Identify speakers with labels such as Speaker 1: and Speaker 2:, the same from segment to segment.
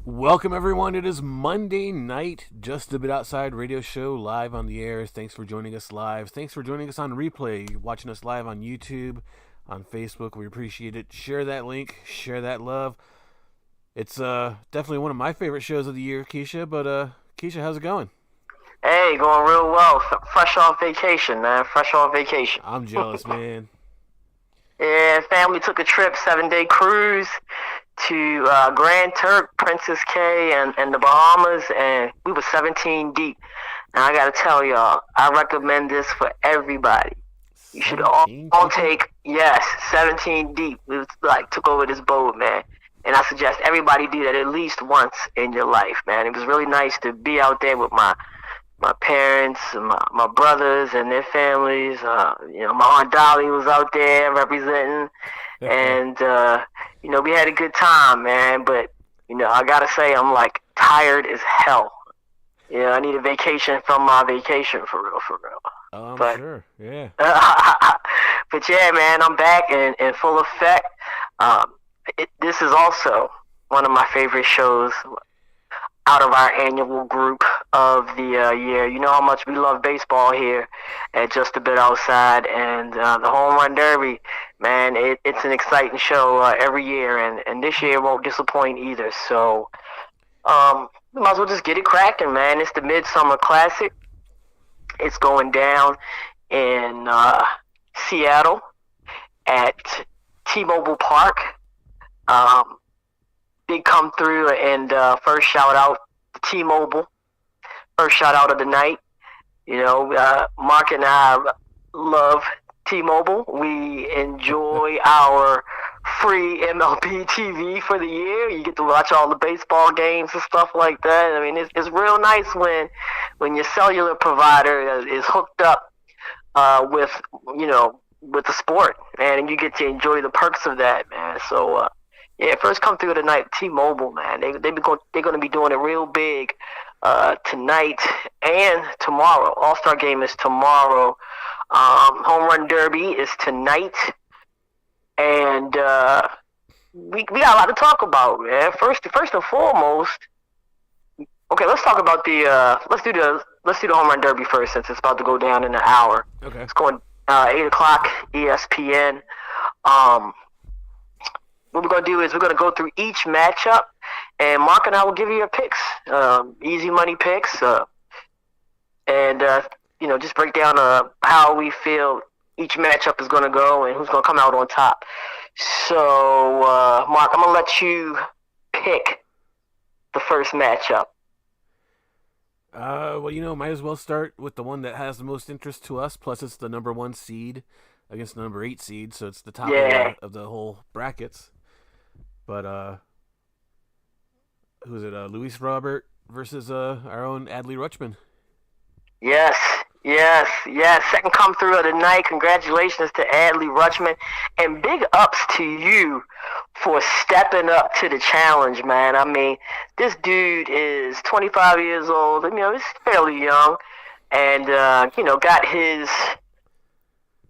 Speaker 1: Welcome, everyone. It is Monday night, just a bit outside radio show live on the air. Thanks for joining us live. Thanks for joining us on replay, watching us live on YouTube, on Facebook. We appreciate it. Share that link, share that love. It's definitely one of my favorite shows of the year, Keisha. But Keisha, how's it going?
Speaker 2: Hey, going real well. Fresh off vacation, man. Fresh off vacation.
Speaker 1: I'm jealous, man.
Speaker 2: Yeah, family took a trip, 7-day cruise to Grand Turk, Princess K, and the Bahamas, and we were 17 deep. And I gotta tell y'all, I recommend this for everybody. You should all take, yes, 17 deep. We took over this boat, man. And I suggest everybody do that at least once in your life, man. It was really nice to be out there with my parents, my brothers and their families. My Aunt Dolly was out there representing, and we had a good time, man. But I gotta say, I'm tired as hell. I need a vacation from my vacation, for real.
Speaker 1: Oh, I'm sure, yeah.
Speaker 2: But yeah, man, I'm back in full effect. This is also one of my favorite shows out of our annual group of the year. You know how much we love baseball here at Just a Bit Outside, and the Home Run Derby, man, it's an exciting show every year, and this year won't disappoint either. So we might as well just get it cracking, man. It's the Midsummer Classic. It's going down in Seattle at T-Mobile Park. Big come through, and first shout out to T-Mobile. First shout out of the night. Mark and I love T-Mobile. We enjoy our free MLB TV for the year. You get to watch all the baseball games and stuff like that. I mean, it's real nice when your cellular provider is hooked up with the sport, man, and you get to enjoy the perks of that, man. So yeah, first come through tonight, T-Mobile, man. They're going to be doing it real big tonight and tomorrow. All-Star game is tomorrow. Home Run Derby is tonight. And we got a lot to talk about, man. First and foremost, okay, let's talk about let's do the Home Run Derby first, since it's about to go down in an hour.
Speaker 1: Okay.
Speaker 2: It's going 8 o'clock ESPN. What we're going to do is we're going to go through each matchup, and Mark and I will give you your picks, easy money picks, and just break down how we feel each matchup is going to go and who's going to come out on top. So, Mark, I'm going to let you pick the first matchup.
Speaker 1: Might as well start with the one that has the most interest to us, plus it's the number 1 seed against the number 8 seed, so it's the top of the whole brackets. But who's it? Luis Robert versus our own Adley Rutschman.
Speaker 2: Yes. Second come through of the night. Congratulations to Adley Rutschman, and big ups to you for stepping up to the challenge, man. I mean, this dude is 25 years old. He's fairly young, and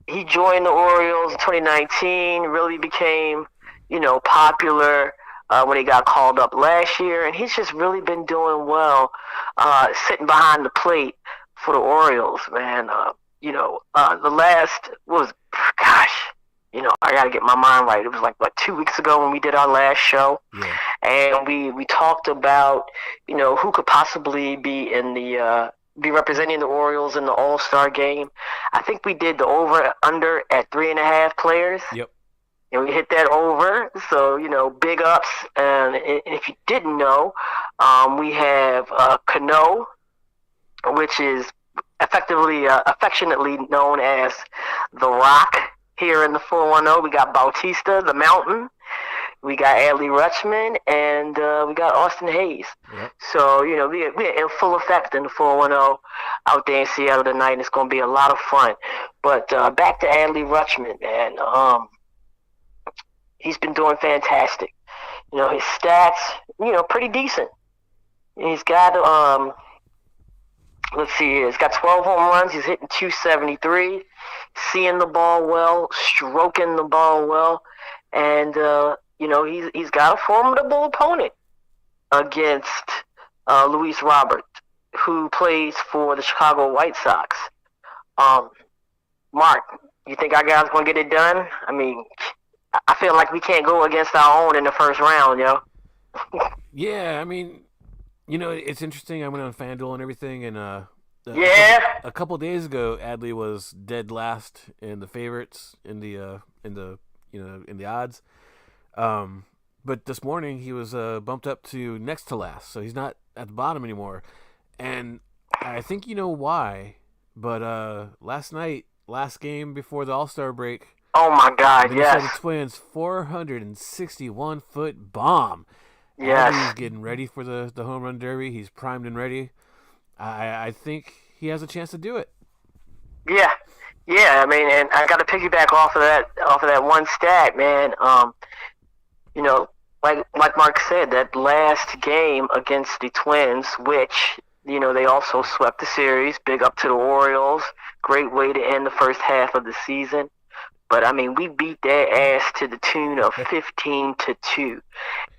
Speaker 2: he joined the Orioles in 2019. Really became popular when he got called up last year, and he's just really been doing well sitting behind the plate for the Orioles, man. The last I gotta get my mind right. It was 2 weeks ago when we did our last show, and we talked about who could possibly be in the be representing the Orioles in the All Star game. I think we did the over under at 3.5 players.
Speaker 1: Yep.
Speaker 2: And we hit that over, so, big ups. And if you didn't know, we have Cano, which is affectionately known as The Rock here in the 410. We got Bautista, the Mountain. We got Adley Rutschman, and we got Austin Hayes.
Speaker 1: Yep.
Speaker 2: So, we're in full effect in the 410 out there in Seattle tonight, and it's going to be a lot of fun. But back to Adley Rutschman, man. He's been doing fantastic. His stats, pretty decent. He's got, let's see here. He's got 12 home runs. He's hitting .273, seeing the ball well, stroking the ball well, and he's got a formidable opponent against Luis Robert, who plays for the Chicago White Sox. Um, Mark, you think our guys gonna get it done? I mean, I feel like we can't go against our own in the first round, yo.
Speaker 1: Yeah, I mean, it's interesting. I went on FanDuel and everything, and
Speaker 2: Yeah.
Speaker 1: a couple days ago, Adley was dead last in the favorites in the odds. But this morning he was bumped up to next to last, so he's not at the bottom anymore. And I think you know why. But last game before the All Star break,
Speaker 2: Oh my God,
Speaker 1: Minnesota
Speaker 2: yes.
Speaker 1: Twins 461-foot bomb.
Speaker 2: Yes.
Speaker 1: Adley's getting ready for the home run derby. He's primed and ready. I think he has a chance to do it.
Speaker 2: Yeah. Yeah, I mean, and I got to piggyback off of that one stat, man. You know, like Mark said, that last game against the Twins, which they also swept the series. Big up to the Orioles. Great way to end the first half of the season. But I mean, we beat their ass to the tune of 15-2.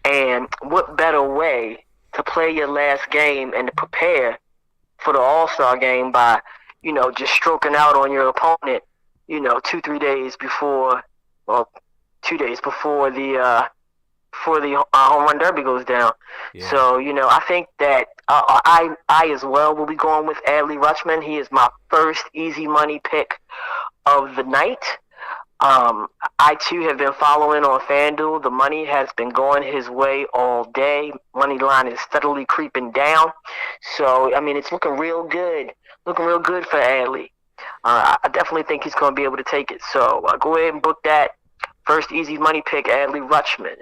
Speaker 2: And what better way to play your last game and to prepare for the All Star game by just stroking out on your opponent, 2-3 days before, well, 2 days before the home run derby goes down.
Speaker 1: Yeah.
Speaker 2: So I think that I as well will be going with Adley Rutschman. He is my first easy money pick of the night. I too have been following on FanDuel. The money has been going his way all day. Money line is steadily creeping down. So I mean, it's looking real good. Looking real good for Adley. I definitely think he's going to be able to take it. So go ahead and book that first easy money pick, Adley Rutschman.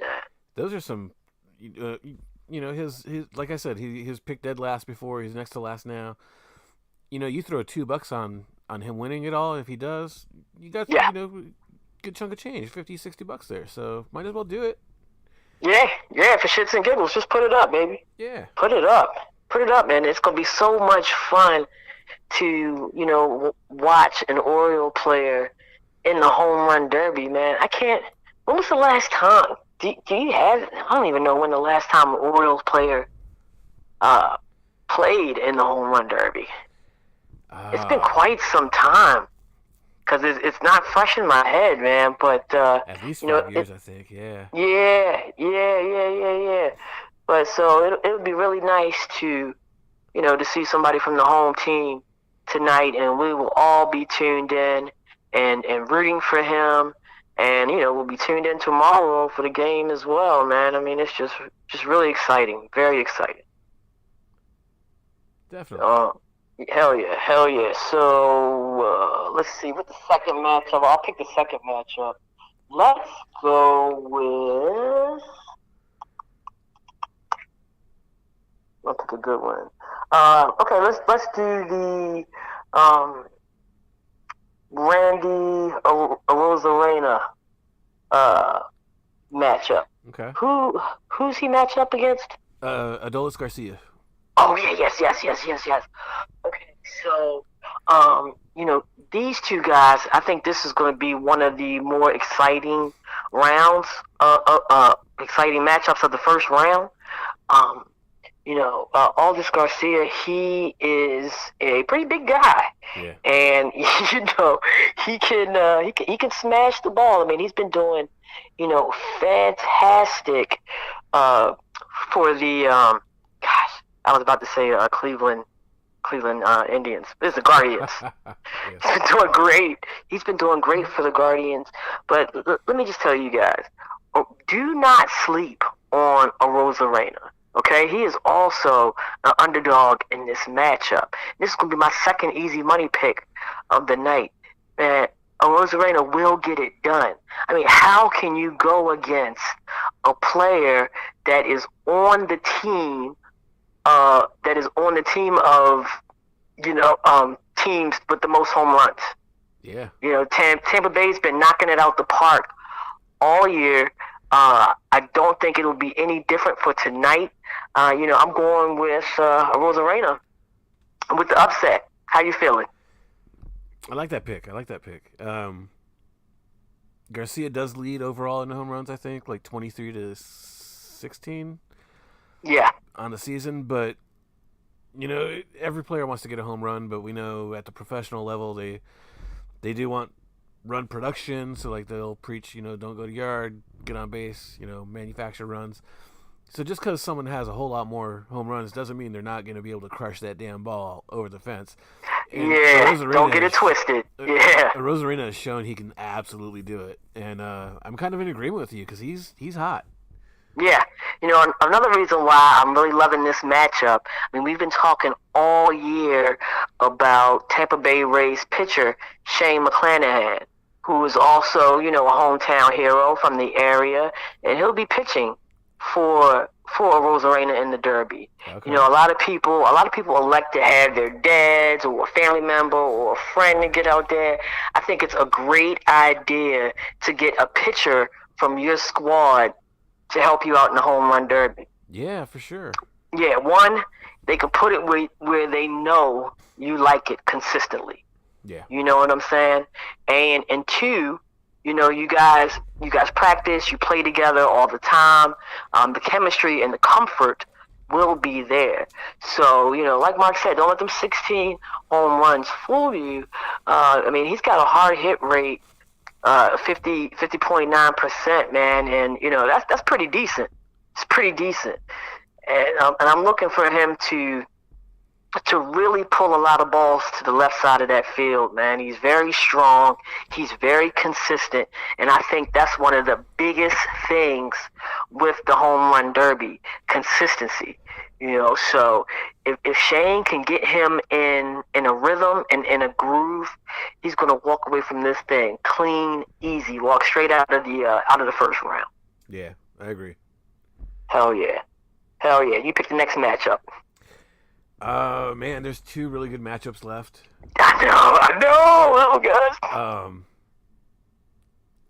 Speaker 1: Those are some, his like I said, he was picked dead last before. He's next to last now. You throw $2 on him winning it all. If he does, you got good chunk of change, $50-$60 there. So might as well do it.
Speaker 2: Yeah, for shits and giggles, just put it up, baby.
Speaker 1: Yeah,
Speaker 2: put it up, man. It's gonna be so much fun to watch an Oriole player in the home run derby, man. When was the last time? Do you have? I don't even know when the last time an Orioles player played in the home run derby. It's been quite some time. Because it's not fresh in my head, man. But
Speaker 1: at least 5 years, I think. Yeah.
Speaker 2: Yeah. But so it would be really nice to see somebody from the home team tonight, and we will all be tuned in and rooting for him, and we'll be tuned in tomorrow for the game as well, man. I mean, it's just really exciting, very exciting.
Speaker 1: Definitely.
Speaker 2: Hell yeah. So, let's see, what the second matchup? I'll pick the second matchup. Let's go with... I'll pick a good one. Okay, let's do the Randy Arozarena matchup.
Speaker 1: Okay.
Speaker 2: Who's he matched up against?
Speaker 1: Adolis Garcia.
Speaker 2: Oh yeah, yes. Okay, so these two guys, I think this is going to be one of the more exciting rounds, exciting matchups of the first round. Aldis Garcia, he is a pretty big guy, and he can smash the ball. I mean, he's been doing fantastic for the I was about to say Cleveland Indians. This is the Guardians. He's been doing great. He's been doing great for the Guardians. But let me just tell you guys, do not sleep on Arozarena. Okay, he is also an underdog in this matchup. This is going to be my second easy money pick of the night. Man, Arozarena will get it done. I mean, how can you go against a player that is on the team? Of teams with the most home runs.
Speaker 1: Yeah.
Speaker 2: Tampa Bay's been knocking it out the park all year. I don't think it'll be any different for tonight. I'm going with Arozarena with the upset. How you feeling?
Speaker 1: I like that pick. Garcia does lead overall in home runs, I think, like 23-16.
Speaker 2: Yeah.
Speaker 1: on the season, but every player wants to get a home run, but we know at the professional level they do want run production, so like they'll preach, don't go to yard, get on base, manufacture runs. So just because someone has a whole lot more home runs doesn't mean they're not going to be able to crush that damn ball over the fence. And
Speaker 2: don't get it twisted.
Speaker 1: Rosarina has shown he can absolutely do it, and I'm kind of in agreement with you because he's hot.
Speaker 2: Yeah, another reason why I'm really loving this matchup, we've been talking all year about Tampa Bay Rays pitcher Shane McClanahan, who is also, a hometown hero from the area, and he'll be pitching for Rosarina in the Derby. Okay. A lot of people elect to have their dads or a family member or a friend to get out there. I think it's a great idea to get a pitcher from your squad to help you out in the home run derby.
Speaker 1: Yeah, for sure.
Speaker 2: Yeah, one, they can put it where they know you like it consistently.
Speaker 1: Yeah.
Speaker 2: You know what I'm saying? And two, you guys practice, you play together all the time. The chemistry and the comfort will be there. So, like Mark said, don't let them 16 home runs fool you. He's got a hard hit rate, 50.9%, man, and that's pretty decent. It's pretty decent, and I'm looking for him to really pull a lot of balls to the left side of that field, man. He's very strong. He's very consistent, and I think that's one of the biggest things with the home run derby: consistency. So if Shane can get him in a rhythm and in a groove, he's gonna walk away from this thing clean, easy, walk straight out of the first round.
Speaker 1: Yeah, I agree.
Speaker 2: Hell yeah. You pick the next matchup.
Speaker 1: Man, there's two really good matchups left.
Speaker 2: I know. Oh gosh.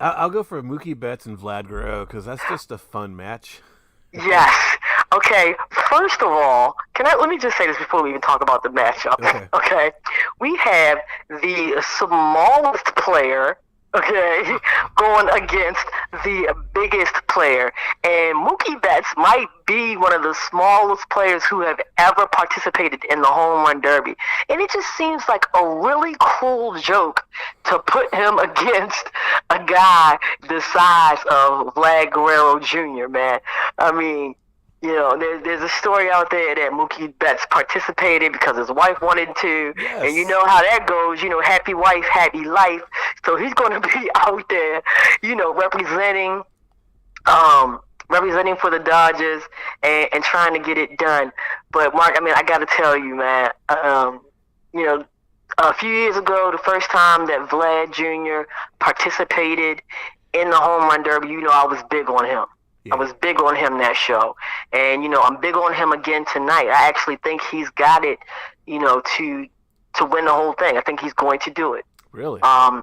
Speaker 1: I'll go for Mookie Betts and Vlad Guerrero because that's just a fun match.
Speaker 2: Yes. Okay, first of all, let me just say this before we even talk about the matchup. Okay. We have the smallest player, going against the biggest player. And Mookie Betts might be one of the smallest players who have ever participated in the home run derby. And it just seems like a really cruel joke to put him against a guy the size of Vlad Guerrero Jr., man. There's a story out there that Mookie Betts participated because his wife wanted to, yes. And you know how that goes, happy wife, happy life. So he's going to be out there, representing for the Dodgers and trying to get it done. But Mark, I got to tell you, man, a few years ago, the first time that Vlad Jr. participated in the home run derby, I was big on him. Yeah. I was big on him that show. And, I'm big on him again tonight. I actually think he's got it, to win the whole thing. I think he's going to do it.
Speaker 1: Really?
Speaker 2: Yeah.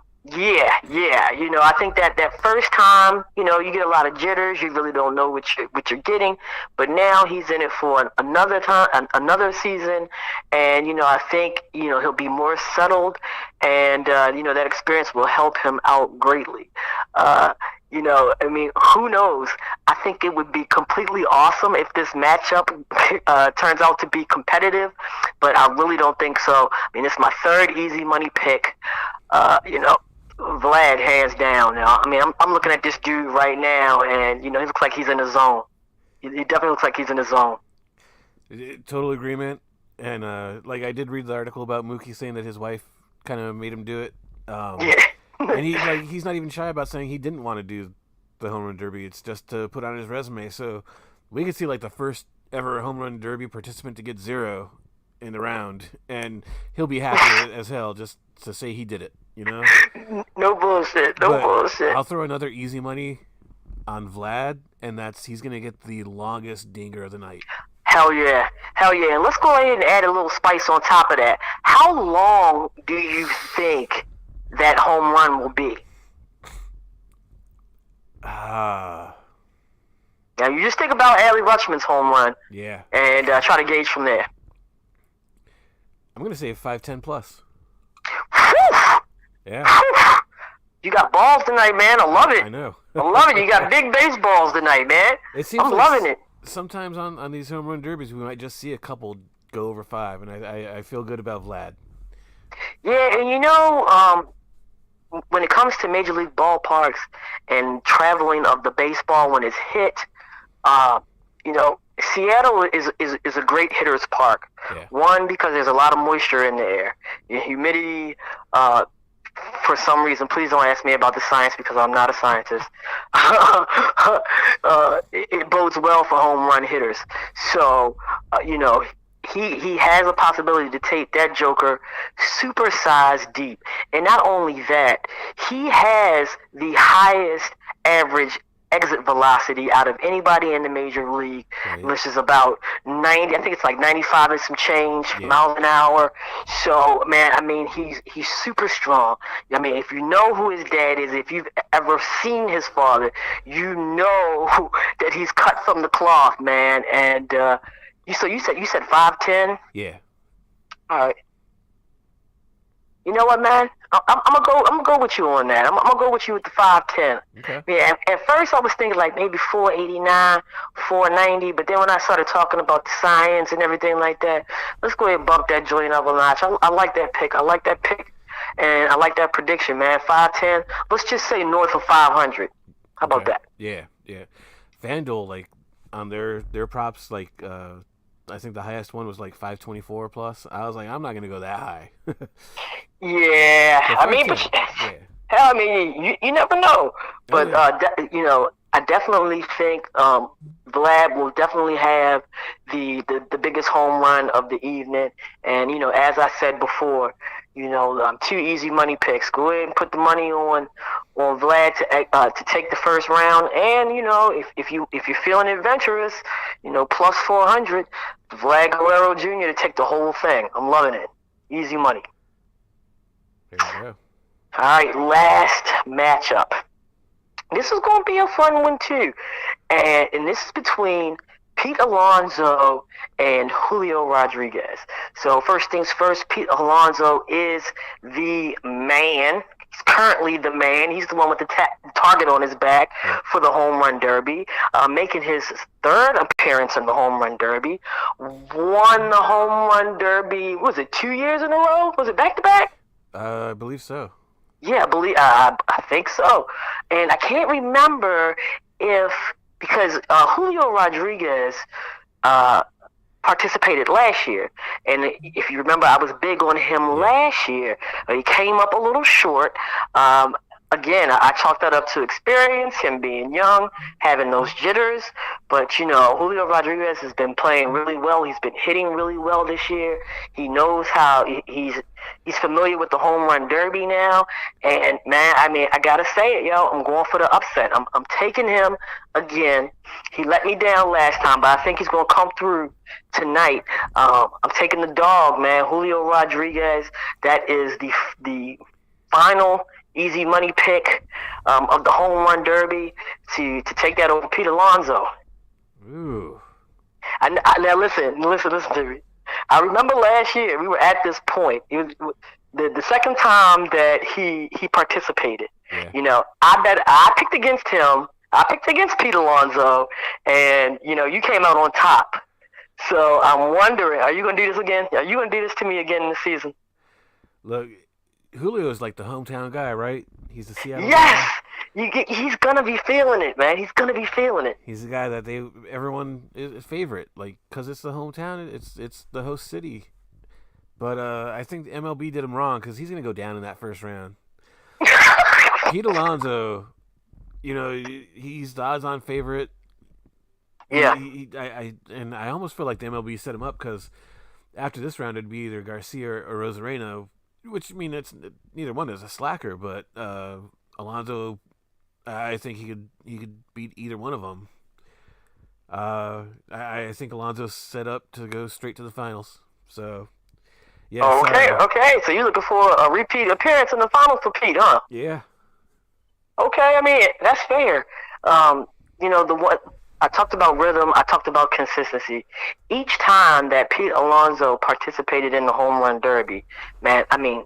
Speaker 2: I think that first time, you get a lot of jitters. You really don't know what you're getting. But now he's in it for another time, another season. And, I think, he'll be more settled. And, that experience will help him out greatly. Who knows? I think it would be completely awesome if this matchup turns out to be competitive, but I really don't think so. It's my third easy money pick. Vlad, hands down. Now, I'm looking at this dude right now, and he looks like he's in the zone. He definitely looks like he's in the zone.
Speaker 1: Total agreement. And I did read the article about Mookie saying that his wife kind of made him do it.
Speaker 2: Yeah.
Speaker 1: And he's not even shy about saying he didn't want to do the home run derby. It's just to put on his resume. So we could see the first ever home run derby participant to get 0 in the round, and he'll be happy as hell just to say he did it.
Speaker 2: No bullshit. Bullshit.
Speaker 1: I'll throw another easy money on Vlad, and he's gonna get the longest dinger of the night.
Speaker 2: Hell yeah. And let's go ahead and add a little spice on top of that. How long do you think that home run will be? Now you just think about Adley Rutschman's home run.
Speaker 1: Yeah.
Speaker 2: And try to gauge from there.
Speaker 1: I'm gonna say 5-10 plus.
Speaker 2: Whew!
Speaker 1: Yeah.
Speaker 2: Whew! You got balls tonight, man. I love it.
Speaker 1: I know.
Speaker 2: I love it. You got big baseballs tonight, man. I'm loving it.
Speaker 1: sometimes on these home run derbies, we might just see a couple go over 5, and I feel good about Vlad.
Speaker 2: Yeah, and when it comes to Major League ballparks and traveling of the baseball when it's hit, uh, Seattle is a great hitter's park.
Speaker 1: Yeah.
Speaker 2: One, because there's a lot of moisture in the air, humidity. For some reason, please don't ask me about the science because I'm not a scientist. It bodes well for home run hitters. So, he has a possibility to take that joker supersized deep. And not only that, he has the highest average exit velocity out of anybody in the major league,
Speaker 1: Right.
Speaker 2: which is about 90. I think it's like 95 and some change miles an hour. So, man, I mean, he's super strong. I mean, if you know who his dad is, if you've ever seen his father, you know that he's cut from the cloth, man. And you said 5'10"?
Speaker 1: Yeah.
Speaker 2: All right. You know what, man? I'm gonna go with you on that. I'm gonna go with you with the 5'10".
Speaker 1: Okay.
Speaker 2: Yeah. At first, I was thinking like maybe 489, 490, but then when I started talking about the science and everything like that, let's go ahead and bump that joint up a notch. I like that pick. I like that pick, and I like that prediction, man. 5'10". Let's just say north of 500. How about that?
Speaker 1: Yeah. FanDuel, like on their props, like I think the highest one was like 524 plus. I was like, I'm not gonna go that high.
Speaker 2: Yeah, I mean, but hell, I mean, you never know. But I definitely think Vlad will definitely have the biggest home run of the evening. And as I said before, 2 easy money picks. Go ahead and put the money on Vlad to take the first round. And if you're feeling adventurous, plus 400, Vlad Guerrero Jr. to take the whole thing. I'm loving it. Easy money.
Speaker 1: There you go.
Speaker 2: All right, last matchup. This is going to be a fun one too, and this is between Pete Alonso and Julio Rodriguez. So first things first, Pete Alonso is the man. He's currently the man. He's the one with the target on his back for the home run derby, making his 3rd appearance in the home run derby. Won the home run derby. Was it 2 years in a row? Was it back to back?
Speaker 1: I believe so.
Speaker 2: Yeah, I think so. And I can't remember because Julio Rodriguez participated last year. And if you remember, I was big on him last year. He came up a little short. Again, I chalked that up to experience, him being young, having those jitters. But, Julio Rodriguez has been playing really well. He's been hitting really well this year. He knows how he's familiar with the home run derby now. And, man, I mean, I got to say it, I'm going for the upset. I'm taking him again. He let me down last time, but I think he's going to come through tonight. I'm taking the dog, man. Julio Rodriguez. That is the final easy money pick of the home run derby to take that over Pete Alonso.
Speaker 1: Ooh.
Speaker 2: Now listen to me. I remember last year we were at this point. It was the second time that he participated.
Speaker 1: Yeah.
Speaker 2: I picked against him. I picked against Pete Alonso, and you came out on top. So I'm wondering, are you going to do this again? Are you going to do this to me again this season?
Speaker 1: Look, Julio is like the hometown guy, right? He's the Seattle
Speaker 2: Yes!
Speaker 1: guy.
Speaker 2: He's going to be feeling it, man. He's going to be feeling it.
Speaker 1: He's the guy that everyone is favorite, like, because it's the hometown, it's the host city. But I think the MLB did him wrong because he's going to go down in that first round. Pete Alonso, he's the odds-on favorite.
Speaker 2: Yeah.
Speaker 1: I almost feel like the MLB set him up because after this round it'd be either Garcia or Rosareno, which it's neither one is a slacker, but Alonso, I think he could beat either one of them. I think Alonso's set up to go straight to the finals. So yeah.
Speaker 2: Okay. So you're looking for a repeat appearance in the finals for Pete, huh?
Speaker 1: Yeah.
Speaker 2: Okay, I mean that's fair. The one I talked about rhythm, I talked about consistency. Each time that Pete Alonso participated in the home run derby, man, I mean,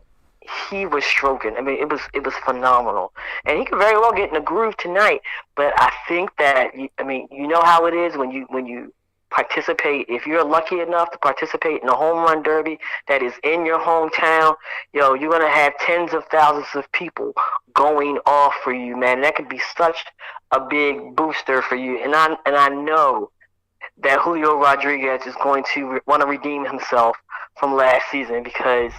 Speaker 2: he was stroking. I mean, it was phenomenal, and he could very well get in the groove tonight. But I think that I mean, you know how it is when you participate. If you're lucky enough to participate in a home run derby that is in your hometown, you're gonna have tens of thousands of people going off for you, man. And that could be such a big booster for you. And I know that Julio Rodriguez is going to want to redeem himself from last season because,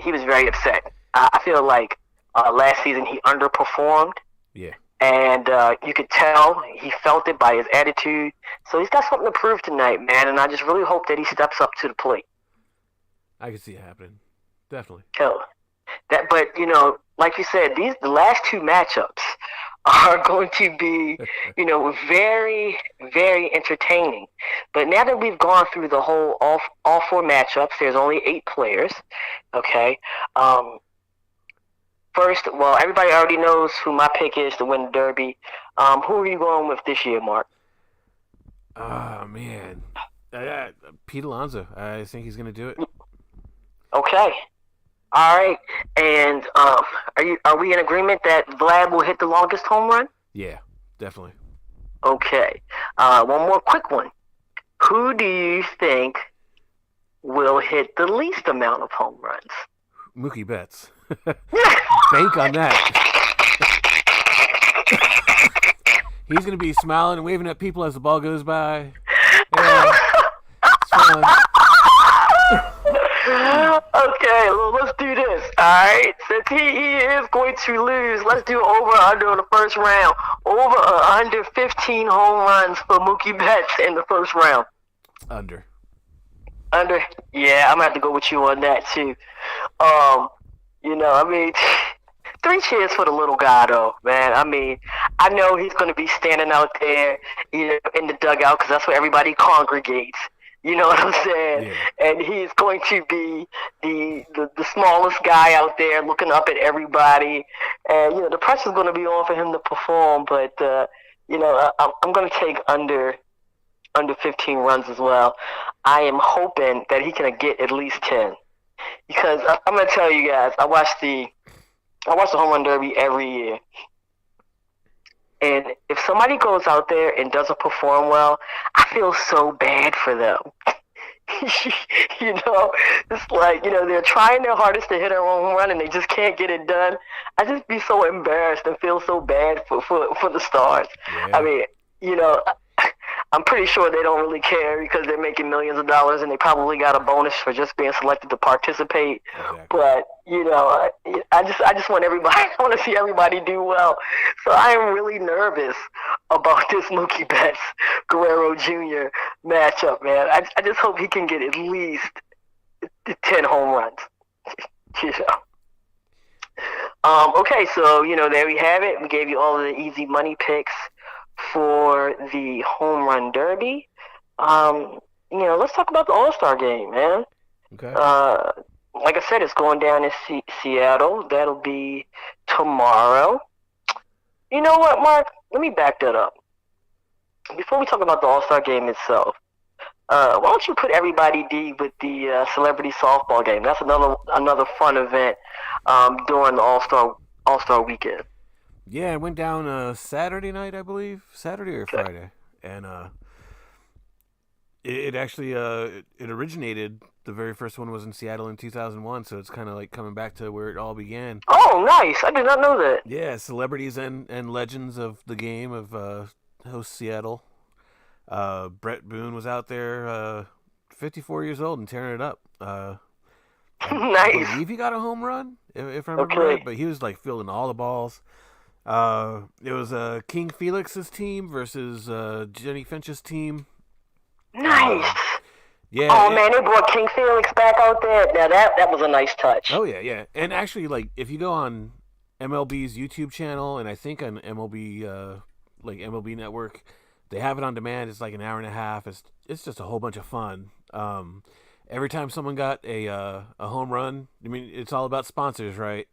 Speaker 2: he was very upset. I feel like last season he underperformed.
Speaker 1: Yeah.
Speaker 2: And you could tell he felt it by his attitude. So he's got something to prove tonight, man. And I just really hope that he steps up to the plate.
Speaker 1: I can see it happening. Definitely.
Speaker 2: But like you said, the last two matchups are going to be, very, very entertaining. But now that we've gone through the whole all four matchups, there's only 8 players. Okay. First, well, everybody already knows who my pick is to win the Derby. Who are you going with this year, Mark?
Speaker 1: Oh man, Pete Alonso. I think he's going to do it.
Speaker 2: Okay. All right, and are we in agreement that Vlad will hit the longest home run?
Speaker 1: Yeah, definitely.
Speaker 2: Okay. One more quick one. Who do you think will hit the least amount of home runs?
Speaker 1: Mookie Betts. Bank on that. He's going to be smiling and waving at people as the ball goes by. Yeah, it's fun.
Speaker 2: Okay, well, let's do this. All right, since he is going to lose, let's do over under in the first round. Over or under 15 home runs for Mookie Betts in the first round.
Speaker 1: Under. Yeah,
Speaker 2: I'm gonna have to go with you on that too. I mean, 3 cheers for the little guy, though, man. I mean, I know he's gonna be standing out there, in the dugout because that's where everybody congregates. You know what I'm saying?
Speaker 1: Yeah.
Speaker 2: And he's going to be the smallest guy out there looking up at everybody. And, the pressure's going to be on for him to perform. But, I'm going to take under 15 runs as well. I am hoping that he can get at least 10. Because I'm going to tell you guys, I watch the Home Run Derby every year. And if somebody goes out there and doesn't perform well, I feel so bad for them. It's like, they're trying their hardest to hit a home run and they just can't get it done. I just be so embarrassed and feel so bad for the stars.
Speaker 1: Yeah.
Speaker 2: I mean, I'm pretty sure they don't really care because they're making millions of dollars and they probably got a bonus for just being selected to participate.
Speaker 1: Exactly.
Speaker 2: But, I just want everybody, I want to see everybody do well. So I am really nervous about this Mookie Betts Guerrero Jr. matchup, man. I just hope he can get at least 10 home runs. Okay, so, there we have it. We gave you all of the easy money picks for the home run derby. Let's talk about the All Star game, man.
Speaker 1: Okay.
Speaker 2: Like I said, it's going down in Seattle. That'll be tomorrow. You know what, Mark? Let me back that up. Before we talk about the All Star game itself, why don't you put everybody D with the celebrity softball game? That's another fun event during the All Star weekend.
Speaker 1: Yeah, it went down Saturday night, I believe. Saturday or Friday. And it actually it originated, the very first one was in Seattle in 2001, so it's kind of like coming back to where it all began.
Speaker 2: Oh, nice. I did not know that.
Speaker 1: Yeah, celebrities and legends of the game of host Seattle. Brett Boone was out there, 54 years old and tearing it up.
Speaker 2: Nice.
Speaker 1: I believe he got a home run, if I remember right, but he was like fielding all the balls. It was King Felix's team versus Jenny Finch's team.
Speaker 2: Nice.
Speaker 1: Yeah.
Speaker 2: Oh man, they brought King Felix back out there. Now that was a nice touch.
Speaker 1: Oh yeah. And actually, like, if you go on MLB's YouTube channel, and I think on MLB MLB Network, they have it on demand. It's like an hour and a half. It's just a whole bunch of fun. Every time someone got a home run, I mean, it's all about sponsors, right?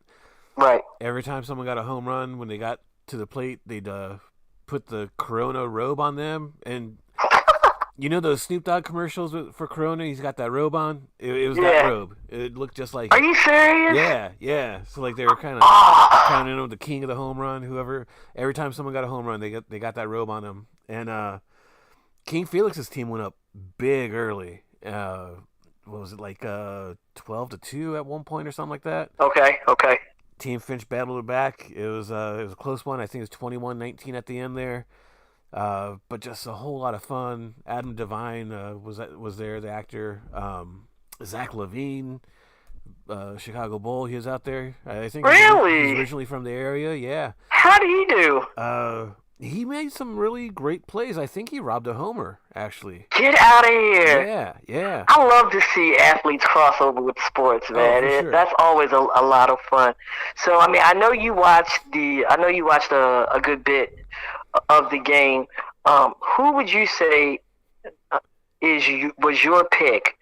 Speaker 2: Right.
Speaker 1: Every time someone got a home run, when they got to the plate, they'd put the Corona robe on them, and You know those Snoop Dogg commercials for Corona? He's got that robe on. It was that
Speaker 2: Yeah.
Speaker 1: robe. It looked just like
Speaker 2: Are
Speaker 1: it.
Speaker 2: you serious?
Speaker 1: Yeah, yeah. So like they were kind of
Speaker 2: Oh,
Speaker 1: counting him the king of the home run. Whoever, every time someone got a home run, they got that robe on them. And King Felix's team went up big early. What was it like 12-2 at one point or something like that?
Speaker 2: okay, okay.
Speaker 1: Team Finch battled it back. It was a close one. I think it was 21-19 at the end there. But just a whole lot of fun. Adam Devine was there, the actor. Zach Levine, Chicago Bull, he was out there. I think
Speaker 2: Really?
Speaker 1: he's originally from the area. Yeah.
Speaker 2: How did he do?
Speaker 1: He made some really great plays. I think he robbed a homer, actually.
Speaker 2: Get out of here.
Speaker 1: Yeah, yeah.
Speaker 2: I love to see athletes cross over with sports, man.
Speaker 1: for sure.
Speaker 2: That's always a lot of fun. So, I mean, I know you watched a good bit of the game. Who would you say was your pick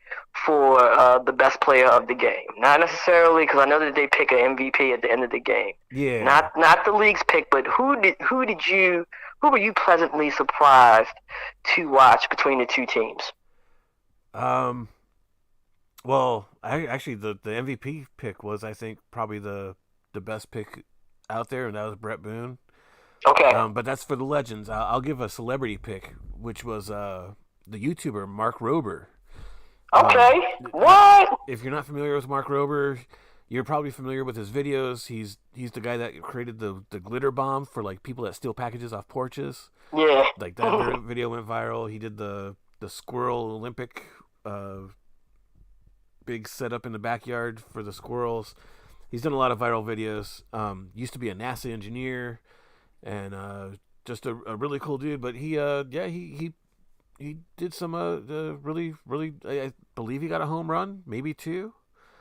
Speaker 2: for the best player of the game? Not necessarily, because I know that they pick an MVP at the end of the game.
Speaker 1: Yeah.
Speaker 2: Not the league's pick, but who were you pleasantly surprised to watch between the two teams?
Speaker 1: Well, actually the MVP pick was, I think, probably the best pick out there, and that was Brett Boone.
Speaker 2: Okay.
Speaker 1: But that's for the legends. I'll give a celebrity pick, which was the YouTuber Mark Rober.
Speaker 2: Okay. What?
Speaker 1: If you're not familiar with Mark Rober, you're probably familiar with his videos. He's the guy that created the glitter bomb for like people that steal packages off porches.
Speaker 2: Yeah.
Speaker 1: Like that video went viral. He did the squirrel Olympic big setup in the backyard for the squirrels. He's done a lot of viral videos. Used to be a NASA engineer, and just a really cool dude. But he did some really, I believe he got a home run, maybe two.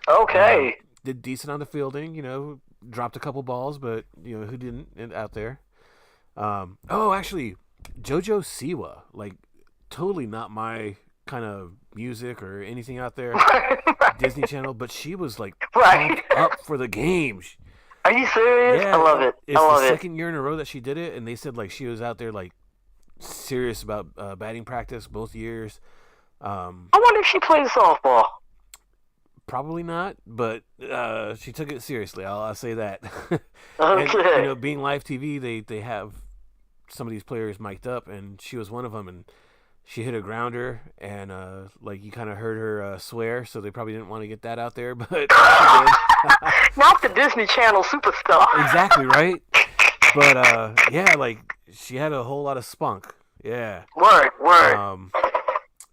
Speaker 2: Okay.
Speaker 1: Did decent on the fielding, dropped a couple balls, but who didn't out there. Actually, JoJo Siwa, like totally not my kind of music or anything out there. Disney Channel, but she was like pumped up for the game.
Speaker 2: Are you serious?
Speaker 1: Yeah,
Speaker 2: I love it.
Speaker 1: It's
Speaker 2: I love
Speaker 1: the
Speaker 2: it.
Speaker 1: second year in a row that she did it, and they said like she was out there like serious about batting practice both years.
Speaker 2: I wonder if she plays softball.
Speaker 1: Probably not, but she took it seriously. I'll say that.
Speaker 2: Okay.
Speaker 1: And being live TV, they have some of these players mic'd up, and she was one of them, and she hit a grounder, and like you kind of heard her swear, so they probably didn't want to get that out there, but she did.
Speaker 2: Not the Disney Channel superstar.
Speaker 1: Exactly right. But yeah, like she had a whole lot of spunk. Yeah.
Speaker 2: Word.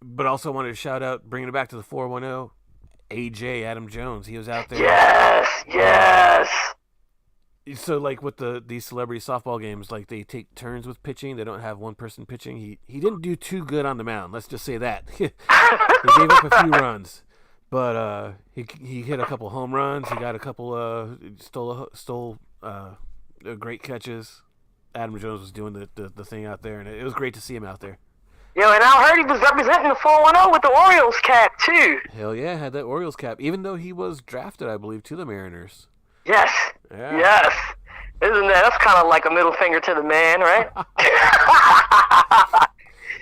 Speaker 1: But also wanted to shout out, bringing it back to the 410, AJ Adam Jones. He was out there.
Speaker 2: Yes.
Speaker 1: So like with these celebrity softball games, like they take turns with pitching. They don't have one person pitching. He didn't do too good on the mound. Let's just say that. He gave up a few runs, but he hit a couple home runs. He got a couple stole great catches. Adam Jones was doing the thing out there, and it was great to see him out there.
Speaker 2: Yo, and I heard he was representing the 410 with the Orioles cap too.
Speaker 1: Hell yeah, had that Orioles cap, even though he was drafted, I believe, to the Mariners.
Speaker 2: Yes.
Speaker 1: Yeah.
Speaker 2: Yes. That's kind of like a middle finger to the man, right?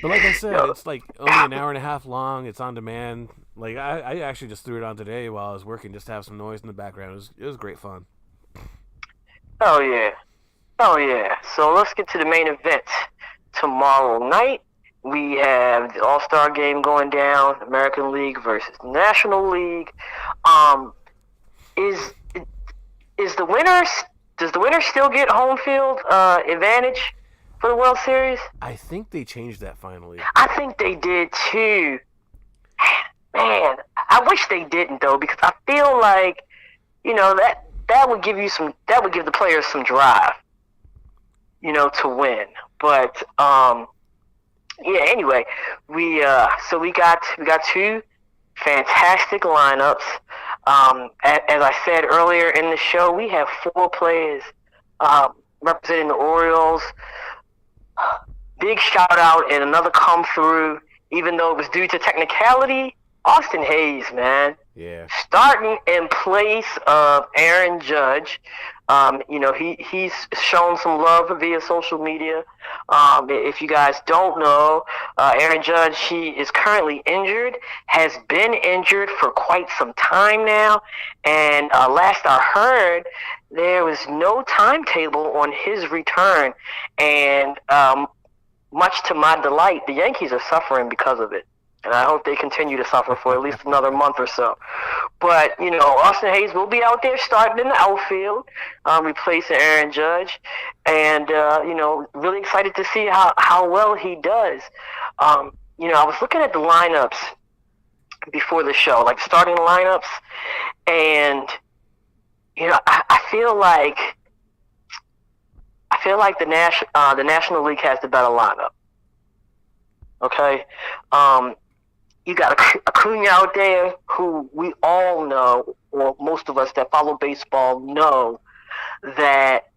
Speaker 1: But like I said, it's like only an hour and a half long. It's on demand. Like I actually just threw it on today while I was working, just to have some noise in the background. It was great fun.
Speaker 2: Oh yeah. So let's get to the main event. Tomorrow night we have the All Star game going down. American League versus National League. Is the winner? Does the winner still get home field advantage for the World Series?
Speaker 1: I think they changed that finally.
Speaker 2: I think they did too. Man, I wish they didn't though, because I feel like that would give the players some drive, to win. But yeah. Anyway, we got two fantastic lineups. As I said earlier in the show, we have 4 players representing the Orioles. Big shout out and another come through, even though it was due to technicality. Austin Hayes, man.
Speaker 1: Yeah.
Speaker 2: Starting in place of Aaron Judge. He's shown some love via social media. If you guys don't know, Aaron Judge, he is currently injured, has been injured for quite some time now, and last I heard, there was no timetable on his return, and much to my delight, the Yankees are suffering because of it. And I hope they continue to suffer for at least another month or so. But, Austin Hayes will be out there starting in the outfield, replacing Aaron Judge. And, really excited to see how well he does. I was looking at the lineups before the show, like starting lineups. And, I feel like the National League has the better lineup. Okay? You got Acuna out there, who we all know, or most of us that follow baseball know, that,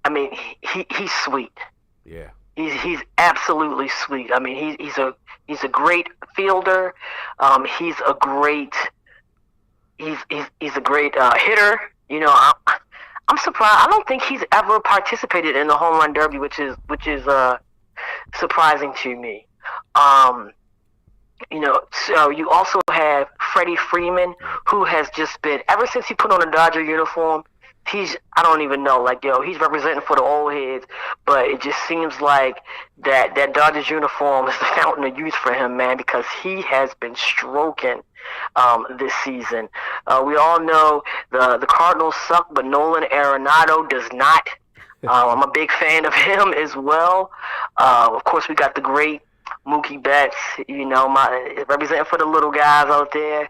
Speaker 2: I mean, he's sweet.
Speaker 1: Yeah.
Speaker 2: He's absolutely sweet. I mean, he's a great fielder. He's a great hitter. I'm surprised. I don't think he's ever participated in the home run derby, which is surprising to me. So you also have Freddie Freeman, who has just been, ever since he put on a Dodger uniform, I don't even know, he's representing for the old heads, but it just seems like that Dodgers uniform is the fountain of youth for him, man, because he has been stroking this season. We all know the Cardinals suck, but Nolan Arenado does not. I'm a big fan of him as well. Of course, we got the great Mookie Betts, representing for the little guys out there.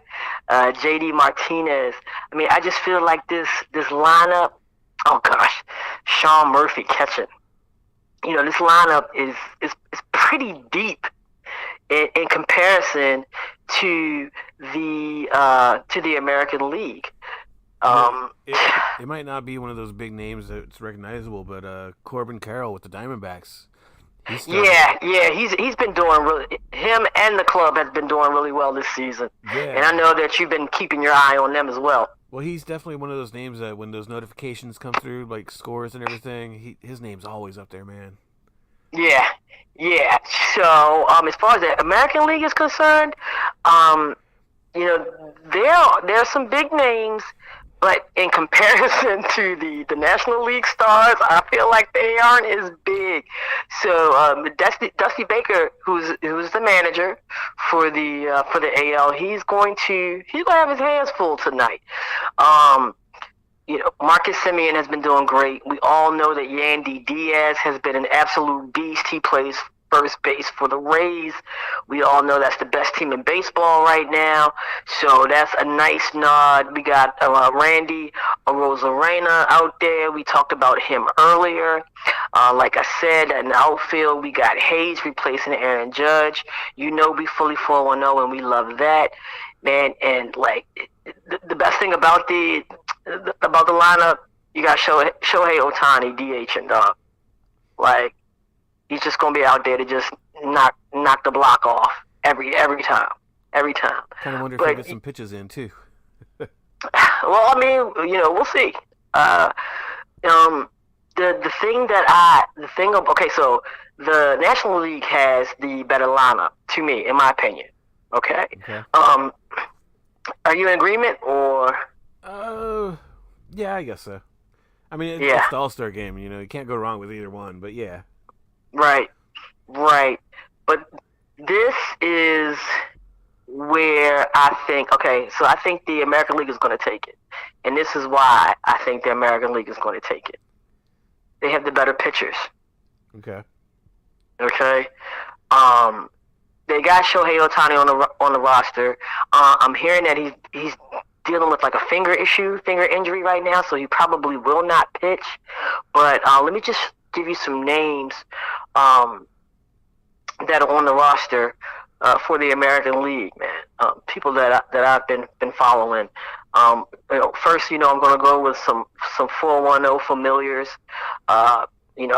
Speaker 2: JD Martinez. I mean, I just feel like this lineup, oh gosh, Sean Murphy catching. This lineup is pretty deep in comparison to the American League.
Speaker 1: It might not be one of those big names that's recognizable, but Corbin Carroll with the Diamondbacks.
Speaker 2: He's been doing really. Him and the club has been doing really well this season. Yeah. And I know that you've been keeping your eye on them as well.
Speaker 1: Well, he's definitely one of those names that when those notifications come through, like scores and everything, his name's always up there, man.
Speaker 2: Yeah. So, as far as the American League is concerned, there are some big names. But in comparison to the National League stars, I feel like they aren't as big. So Dusty Baker, who's the manager for the AL, he's going to have his hands full tonight. Marcus Semien has been doing great. We all know that Yandy Diaz has been an absolute beast. He plays first base for the Rays. We all know that's the best team in baseball right now. So that's a nice nod. We got Randy Arozarena out there. We talked about him earlier. Like I said, in the outfield, we got Hayes replacing Aaron Judge. We fully 4-1-0, and we love that, man. And the best thing about the lineup, you got Shohei Ohtani DHing, dog. He's just gonna be out there to just knock the block off every time.
Speaker 1: Kind of wonder if he gets some pitches in too.
Speaker 2: Well, I mean, we'll see. So the National League has the better lineup to me, in my opinion. Okay. Are you in agreement or?
Speaker 1: Yeah, I guess so. I mean, it's the All Star game. You can't go wrong with either one. But yeah.
Speaker 2: Right. But this is where I think, I think the American League is going to take it. And this is why I think the American League is going to take it. They have the better pitchers.
Speaker 1: Okay.
Speaker 2: They got Shohei Ohtani on the roster. I'm hearing that he's dealing with a finger injury right now, so he probably will not pitch. But let me just give you some names that are on the roster for the American League, man. People that I've been following. First, I'm going to go with some 4-1-0 familiars. I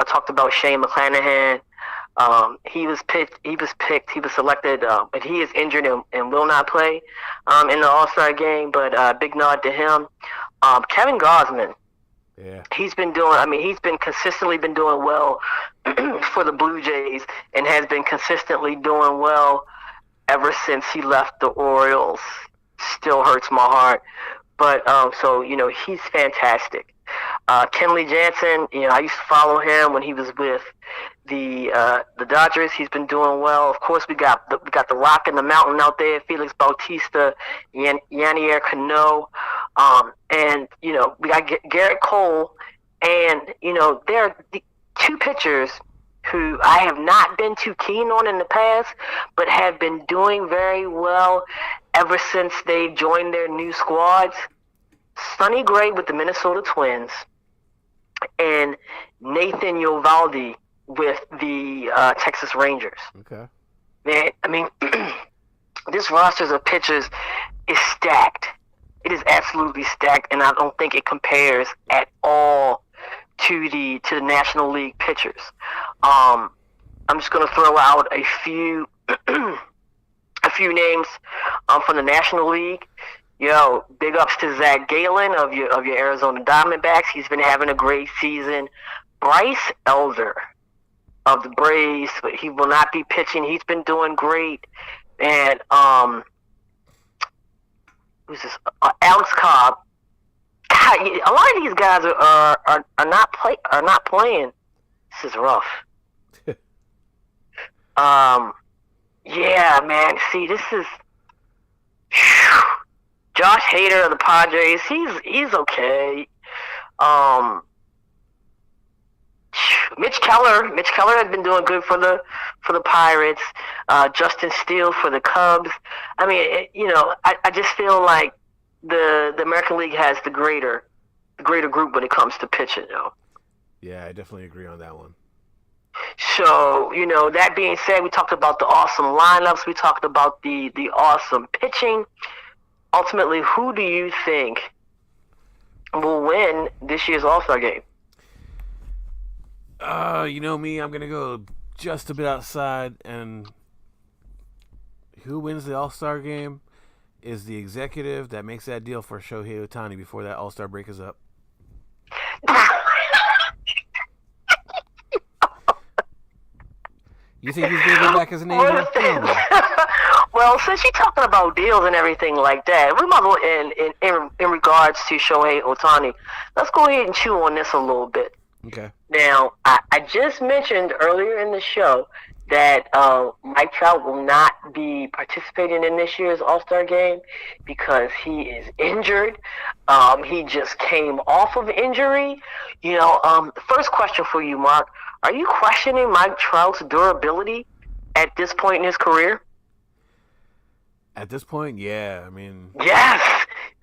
Speaker 2: talked about Shane McClanahan. He was selected, but he is injured and will not play in the All Star game. But big nod to him. Kevin Gausman
Speaker 1: Yeah.
Speaker 2: He's been doing. I mean, he's been consistently been doing well for the Blue Jays, and has been consistently doing well ever since he left the Orioles. Still hurts my heart, but so he's fantastic. Kenley Jansen, I used to follow him when he was with the Dodgers. He's been doing well. Of course, we got the Rock in the Mountain out there, Felix Bautista, Yanier Cano, and we got Garrett Cole, and there are the two pitchers who I have not been too keen on in the past, but have been doing very well ever since they joined their new squads. Sonny Gray with the Minnesota Twins, and Nathan Eovaldi with the Texas Rangers.
Speaker 1: Okay.
Speaker 2: Man, I mean, this roster of pitchers is stacked. It is absolutely stacked, and I don't think it compares at all to the National League pitchers. I'm just going to throw out a few names from the National League. Big ups to Zach Gallen of your Arizona Diamondbacks. He's been having a great season. Bryce Elder of the Braves, but he will not be pitching. He's been doing great. And who's this? Alex Cobb. God, a lot of these guys are not playing. This is rough. Yeah, man. See, this is. Whew. Josh Hader of the Padres, he's okay. Mitch Keller has been doing good for the Pirates. Justin Steele for the Cubs. I mean, I just feel like the American League has the greater group when it comes to pitching,
Speaker 1: Yeah, I definitely agree on that one.
Speaker 2: So, that being said, we talked about the awesome lineups. We talked about the awesome pitching. Ultimately, who do you think will win this year's All-Star game?
Speaker 1: You know me, I'm going to go just a bit outside, and who wins the All-Star game is the executive that makes that deal for Shohei Ohtani before that All-Star break is up. You think he's going to go back as an Angel?
Speaker 2: Well, since you're talking about deals and everything like that, we might as well, in regards to Shohei Ohtani, let's go ahead and chew on this a little bit.
Speaker 1: Okay.
Speaker 2: Now, I just mentioned earlier in the show that Mike Trout will not be participating in this year's All-Star game because he is injured. He just came off of injury. First question for you, Mark. Are you questioning Mike Trout's durability at this point in his career?
Speaker 1: At this point, yeah. I mean...
Speaker 2: Yes!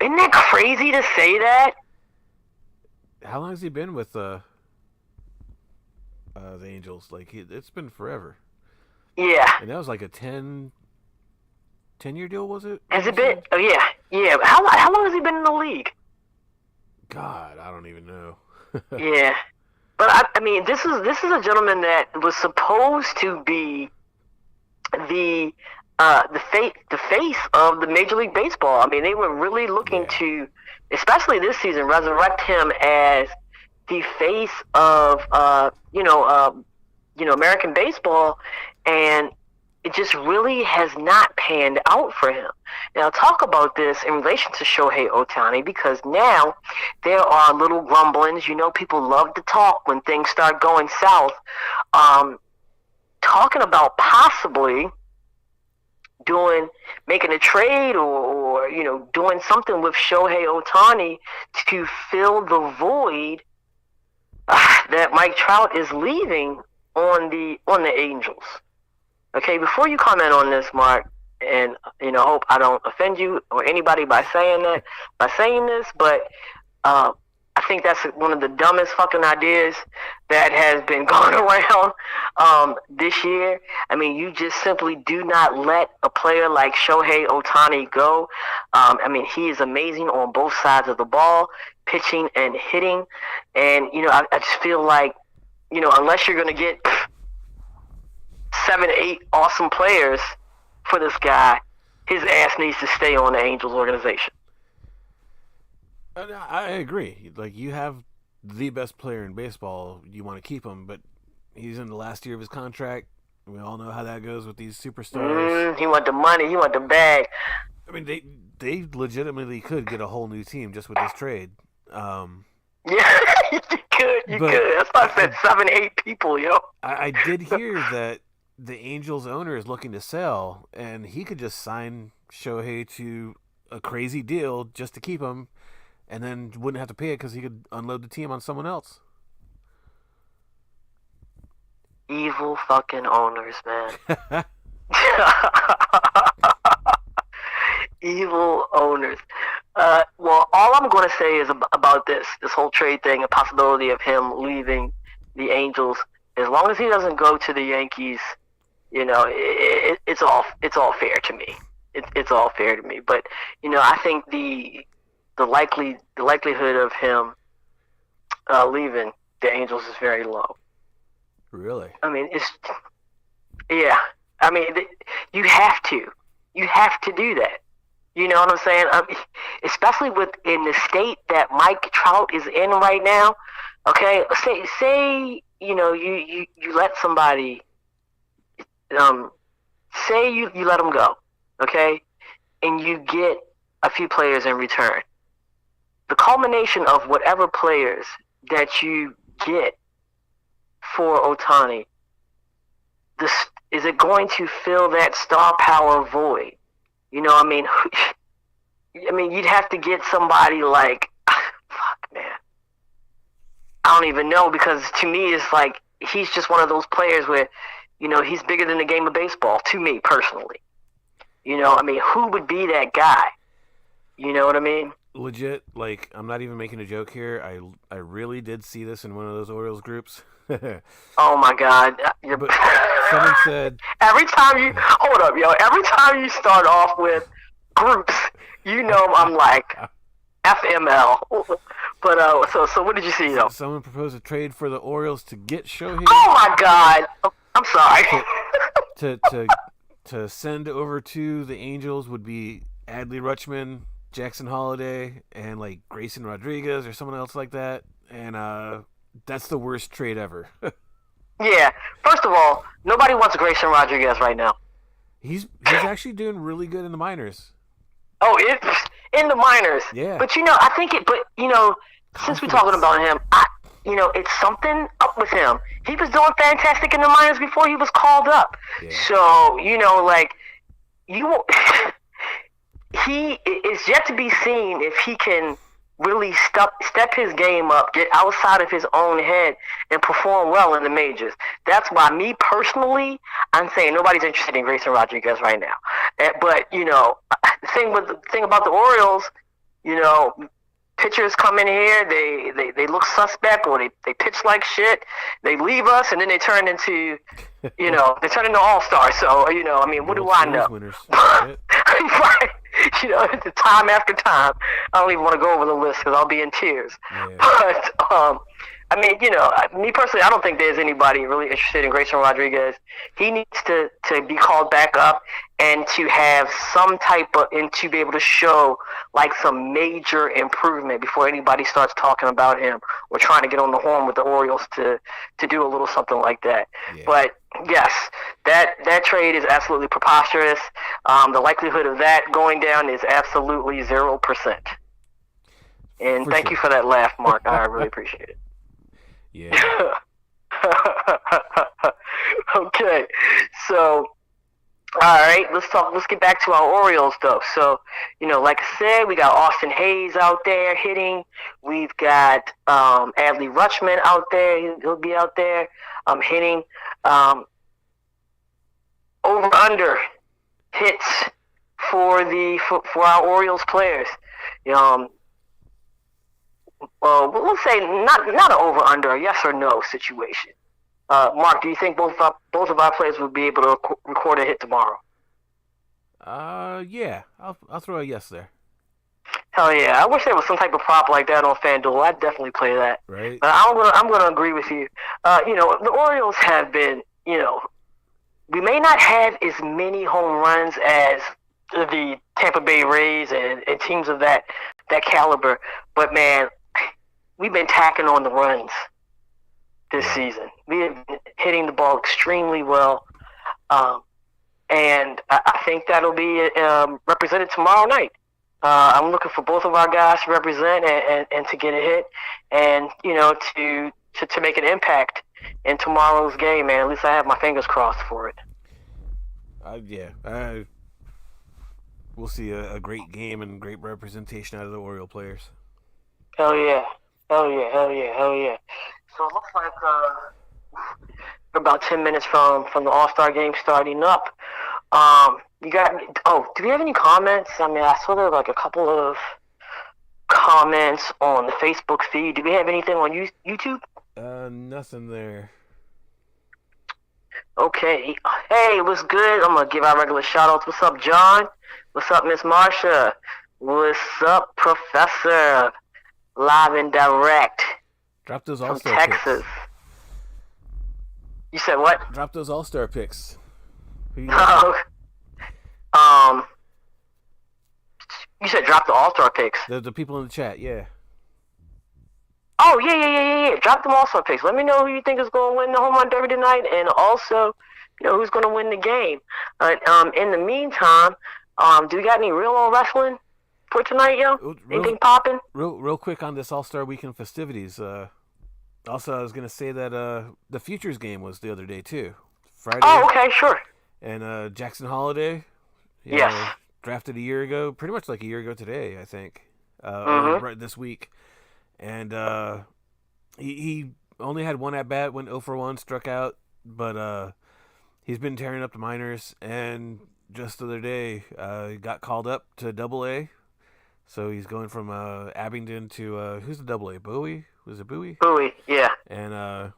Speaker 2: Isn't that crazy to say that?
Speaker 1: How long has he been with the Angels? Like, it's been forever.
Speaker 2: Yeah.
Speaker 1: And that was like a 10-year deal, was it?
Speaker 2: Has it been? Oh, yeah. Yeah. How long has he been in the league?
Speaker 1: God, I don't even know.
Speaker 2: Yeah. But, I mean, this is a gentleman that was supposed to be the face of the Major League Baseball. I mean, they were really looking to, especially this season, resurrect him as the face of American baseball, and it just really has not panned out for him. Now, talk about this in relation to Shohei Ohtani, because now there are little grumblings. People love to talk when things start going south. Talking about possibly making a trade or doing something with Shohei Ohtani to fill the void that Mike Trout is leaving on the Angels. Okay, before you comment on this, Mark, and hope I don't offend you or anybody by saying this, but I think that's one of the dumbest fucking ideas that has been going around this year. I mean, you just simply do not let a player like Shohei Ohtani go. I mean, he is amazing on both sides of the ball, pitching and hitting. And, I just feel like, unless you're going to get 7, 8 awesome players for this guy, his ass needs to stay on the Angels organization.
Speaker 1: I agree. Like, you have the best player in baseball, you want to keep him, but he's in the last year of his contract. We all know how that goes with these superstars.
Speaker 2: He want the money. He want the bag.
Speaker 1: I mean, they legitimately could get a whole new team just with this trade.
Speaker 2: Yeah, you could. That's why I said 7, 8 people, yo.
Speaker 1: I did hear that the Angels owner is looking to sell, and he could just sign Shohei to a crazy deal just to keep him, and then wouldn't have to pay it because he could unload the team on someone else.
Speaker 2: Evil fucking owners, man. Evil owners. Well, all I'm going to say is about this whole trade thing, a possibility of him leaving the Angels. As long as he doesn't go to the Yankees, it's all fair to me. It's all fair to me. But I think the likelihood of him leaving the Angels is very low.
Speaker 1: Really?
Speaker 2: I mean, yeah. I mean, you have to do that. You know what I'm saying? Especially in the state that Mike Trout is in right now. Okay, say you let somebody, say you let them go, okay, and you get a few players in return. The culmination of whatever players that you get for Ohtani, is it going to fill that star power void? You know, I mean, you'd have to get somebody like, fuck, man. I don't even know, because to me, it's like he's just one of those players where, he's bigger than the game of baseball, to me personally. I mean, who would be that guy? You know what I mean?
Speaker 1: Legit, like, I'm not even making a joke here. I really did see this in one of those Orioles groups.
Speaker 2: Oh my God!
Speaker 1: But someone said
Speaker 2: every time you start off with groups, I'm like FML. But so what did you see though?
Speaker 1: Someone proposed a trade for the Orioles to get Shohei.
Speaker 2: Oh my God! I'm sorry.
Speaker 1: To send over to the Angels would be Adley Rutschman, Jackson Holiday, and like Grayson Rodriguez or someone else like that, and that's the worst trade ever.
Speaker 2: Yeah. First of all, nobody wants Grayson Rodriguez right now.
Speaker 1: He's actually doing really good in the minors.
Speaker 2: Oh, it's in the minors.
Speaker 1: Yeah.
Speaker 2: But I think since we're talking about him, it's something up with him. He was doing fantastic in the minors before he was called up. Yeah. So, he is yet to be seen if he can really step his game up, get outside of his own head, and perform well in the majors. That's why, me personally, I'm saying nobody's interested in Grayson Rodriguez right now. But the thing about the Orioles, pitchers come in here, they look suspect, or they pitch like shit. They leave us, and then they turn into All Stars. So what do I know? Right. Time after time. I don't even want to go over the list because I'll be in tears. Yeah. But me personally, I don't think there's anybody really interested in Grayson Rodriguez. He needs to be called back up and to have some type of, and to be able to show like some major improvement before anybody starts talking about him or trying to get on the horn with the Orioles to do a little something like that. Yeah. But yes, that trade is absolutely preposterous. The likelihood of that going down is absolutely 0%. And thank you for that laugh, Mark. I really appreciate it.
Speaker 1: Yeah.
Speaker 2: Okay. So, all right, let's get back to our Orioles though. So, like I said, we got Austin Hayes out there hitting. We've got Adley Rutschman out there. He'll be out there hitting. Over under hits for our Orioles players. Well, let's say not an over under, a yes or no situation. Mark, do you think both of our players will be able to record a hit tomorrow?
Speaker 1: Yeah, I'll throw a yes there.
Speaker 2: Hell yeah! I wish there was some type of prop like that on FanDuel. I'd definitely play that.
Speaker 1: Right.
Speaker 2: I'm gonna agree with you. The Orioles have been, we may not have as many home runs as the Tampa Bay Rays and teams of that caliber, but man, we've been tacking on the runs this
Speaker 1: Yeah.
Speaker 2: season. We have been hitting the ball extremely well, and I think that'll be represented tomorrow night. I'm looking for both of our guys to represent and to get a hit, and to make an impact in tomorrow's game, man. At least I have my fingers crossed for it.
Speaker 1: We'll see a great game and great representation out of the Oriole players.
Speaker 2: Hell yeah. Hell yeah, hell yeah, hell yeah. So it looks like we're about 10 minutes from the All Star game starting up. You got? Oh, do we have any comments? I mean, I saw there were like a couple of comments on the Facebook feed. Do we have anything on YouTube?
Speaker 1: Nothing there.
Speaker 2: Okay. Hey, what's good? I'm gonna give our regular shout outs. What's up, John? What's up, Miss Marsha? What's up, Professor? Live and direct
Speaker 1: Drop those
Speaker 2: from
Speaker 1: All-Star
Speaker 2: Texas.
Speaker 1: picks.
Speaker 2: You said what?
Speaker 1: Drop those All-Star picks. Who you got?
Speaker 2: You said drop the All-Star picks.
Speaker 1: The people in the chat, yeah.
Speaker 2: Oh, yeah. Drop them All-Star picks. Let me know who you think is going to win the home run derby tonight, and also, who's going to win the game. In the meantime, do we got any real old wrestling for tonight, yo? Anything popping?
Speaker 1: Real quick on this All-Star Weekend festivities. Also, I was going to say that the Futures game was the other day, too. Friday.
Speaker 2: Oh, okay, sure.
Speaker 1: And Jackson Holiday.
Speaker 2: Yes.
Speaker 1: Drafted a year ago, pretty much like a year ago today, I think. Right this week. And he only had one at bat, went 0 for 1, struck out, but he's been tearing up the minors. And just the other day, he got called up to Double-A, so he's going from Abingdon to who's the Double-A? Bowie? Was it Bowie?
Speaker 2: Bowie, yeah.
Speaker 1: And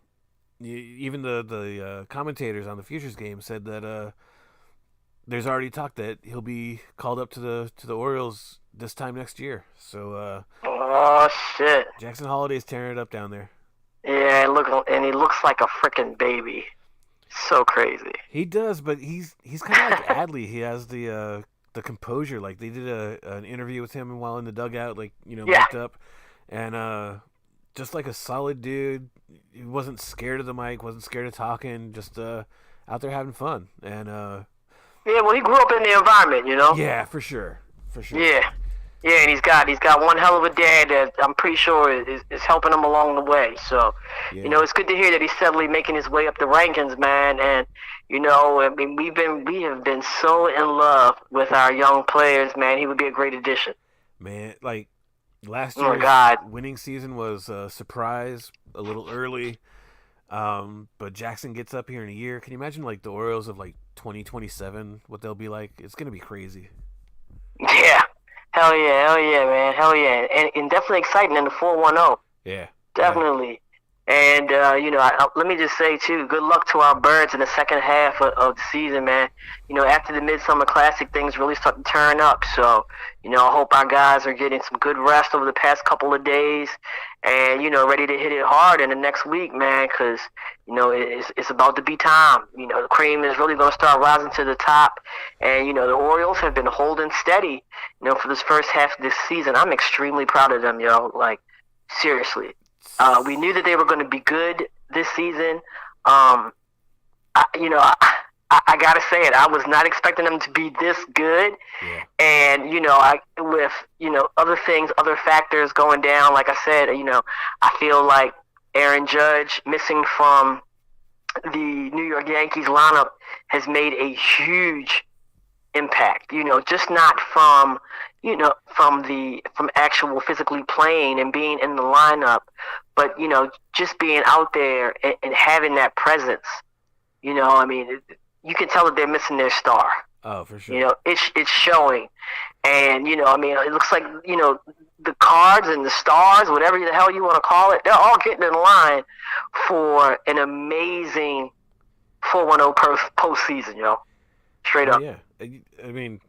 Speaker 1: even the commentators on the Futures game said that there's already talk that he'll be called up to the Orioles this time next year. So
Speaker 2: oh shit,
Speaker 1: Jackson Holiday's tearing it up down there.
Speaker 2: Yeah, and he looks like a freaking baby. So crazy.
Speaker 1: He does, but he's kind of like Adley. He has the composure. Like they did an interview with him while in the dugout, like mic'd up, and just like a solid dude. He wasn't scared of the mic, wasn't scared of talking, just out there having fun. And
Speaker 2: yeah, well, he grew up in the environment,
Speaker 1: Yeah, for sure.
Speaker 2: Yeah, and he's got one hell of a dad that I'm pretty sure is helping him along the way. So, it's good to hear that he's steadily making his way up the rankings, man. And I mean, we have been so in love with our young players, man. He would be a great addition.
Speaker 1: Man, like last year's winning season was a surprise, a little early. But Jackson gets up here in a year. Can you imagine like the Orioles of like 2027, what they'll be like? It's gonna be crazy.
Speaker 2: Yeah. Hell yeah, man. Hell yeah. And definitely exciting in the 410.
Speaker 1: Yeah.
Speaker 2: Definitely. And, let me just say, too, good luck to our Birds in the second half of the season, man. After the Midsummer Classic, things really start to turn up. So, I hope our guys are getting some good rest over the past couple of days and, ready to hit it hard in the next week, man, because, it's about to be time. The cream is really going to start rising to the top. And, the Orioles have been holding steady, for this first half of this season. I'm extremely proud of them, yo. Like, seriously. We knew that they were going to be good this season. I gotta say it. I was not expecting them to be this good.
Speaker 1: Yeah.
Speaker 2: And with other things, other factors going down. Like I said, I feel like Aaron Judge missing from the New York Yankees lineup has made a huge impact. Just not from from actual physically playing and being in the lineup, but just being out there and having that presence. I mean, you can tell that they're missing their star.
Speaker 1: Oh, for sure.
Speaker 2: It's showing, and I mean, it looks like the cards and the stars, whatever the hell you want to call it, they're all getting in line for an amazing 410 postseason, straight up.
Speaker 1: Yeah, I mean,